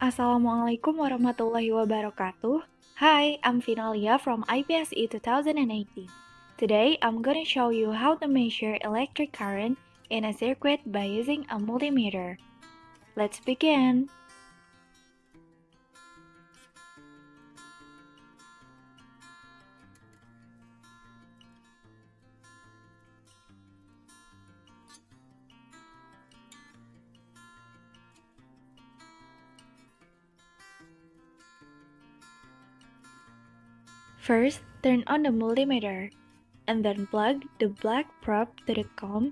Assalamualaikum warahmatullahi wabarakatuh. Hi, I'm Vinalia from IPSE 2018. Today, I'm gonna show you how to measure electric current in a circuit by using a multimeter. Let's begin. First, turn on the multimeter, and then plug the black probe to the comb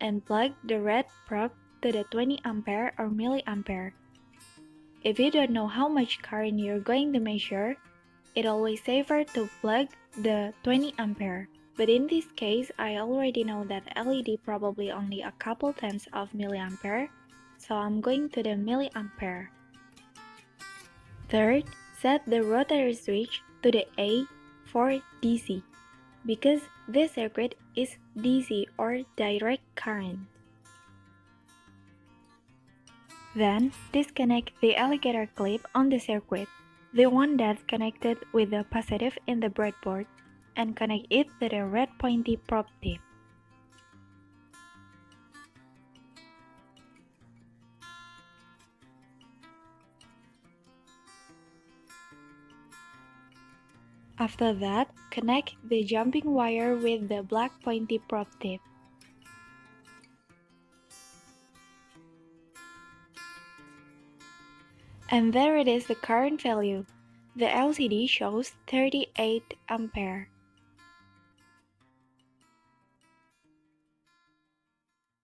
and plug the red probe to the 20 ampere or milliampere. If you don't know how much current you're going to measure, it's always safer to plug the 20 ampere. But in this case, I already know that LED probably only a couple tenths of milliampere, so I'm going to the milliampere. Third, set the rotary switch to the A for DC, because this circuit is DC or direct current. Then, disconnect the alligator clip on the circuit, the one that's connected with the positive in the breadboard, and connect it to the red pointy probe tip. After that, connect the jumping wire with the black pointy probe tip. And there it is, the current value. The LCD shows 38 ampere.